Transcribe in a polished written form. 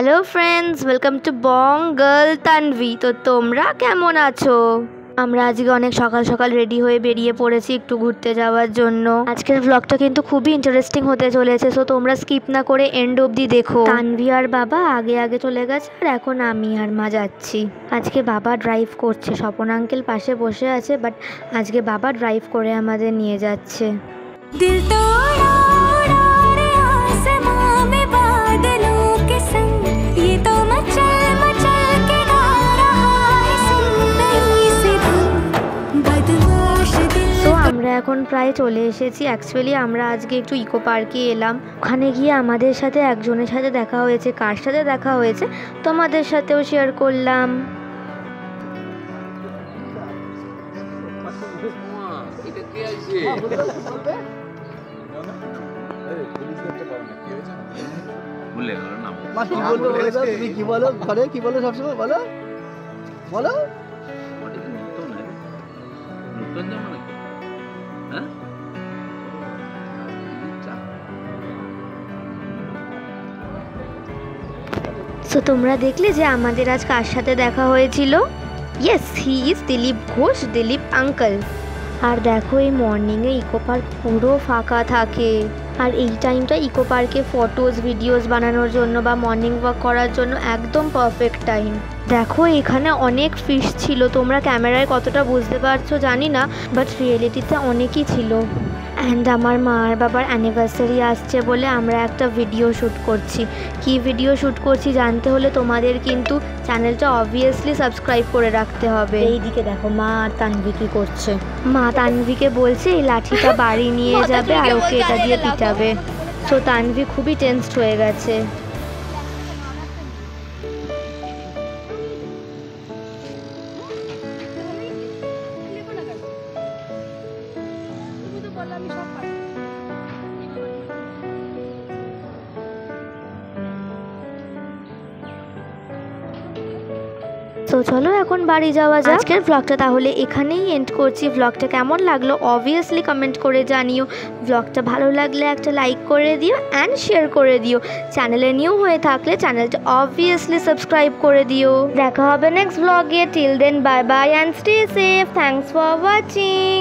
Hello friends, welcome to Bong girl Tanvi. তো তোমরা কেমন আছো? আমরা আজকে অনেক সকাল সকাল রেডি হয়ে বেরিয়ে পড়েছি একটু ঘুরতে যাওয়ার জন্য। আজকের ব্লগটা কিন্তু খুবই ইন্টারেস্টিং হতে চলেছে, সো তোমরা স্কিপ না করে এন্ড অবধি দেখো। তানভি আর বাবা আগে আগে চলে গেছে আর এখন আমি আর মা যাচ্ছি। আজকে বাবা ড্রাইভ করছে, স্বপন আঙ্কেল পাশে বসে আছে, বাট আজকে বাবা ড্রাইভ করে আমাদের নিয়ে যাচ্ছে। দিল তো আমরা এখন প্রায় চলে এসেছি। অ্যাকচুয়ালি আমরা আজকে একটু ইকো পার্কে এলাম। ওখানে গিয়ে আমাদের সাথে একজনের সাথে দেখা হয়েছে। কার সাথে দেখা হয়েছে তোমাদের সাথেও শেয়ার করলাম। সো তোমরা দেখলে যে আমাদের আজ কার সাথে দেখা হয়েছিল। Yes, he is Dilip Ghosh, Dilip uncle. আর দেখো এই মর্নিংয়ে ইকো পার্ক পুরো ফাঁকা থাকে, আর এই টাইমটা ইকো পার্কে ফটোজ ভিডিওস বানানোর জন্য বা মর্নিং ওয়াক করার জন্য একদম পারফেক্ট টাইম। দেখো এখানে অনেক ফিশ ছিল, তোমরা ক্যামেরায় কতটা বুঝতে পারছো জানি না, বাট রিয়েলিটিতে অনেকই ছিল। অ্যান্ড আমার মা আর বাবার অ্যানিভার্সারি আসছে বলে আমরা একটা ভিডিও শ্যুট করছি। কি ভিডিও শ্যুট করছি জানতে হলে তোমাদের কিন্তু চ্যানেলটা অবভিয়াসলি সাবস্ক্রাইব করে রাখতে হবে। এইদিকে দেখো মা আর তানভি কি করছে। মা তানভিকে বলছে এই লাঠিটা বাড়ি নিয়ে যাবে আর ওকে এটা দিয়ে পিটাবে। সো তানভি খুবই টেনসড হয়ে গেছে। তো চলো এখন বাড়ি যাওয়া যাক। আজকের ব্লগটা তাহলে এখানেই এন্ড করছি। ব্লগটা কেমন লাগলো অবভিয়াসলি কমেন্ট করে জানিও। ব্লগটা ভালো লাগলে একটা লাইক করে দিও অ্যান্ড শেয়ার করে দিও। চ্যানেলে নিউ হয়ে থাকলে চ্যানেলটা অবভিয়াসলি সাবস্ক্রাইব করে দিও। দেখা হবে নেক্সট ব্লগে। Till then bye bye and stay safe. Thanks for watching.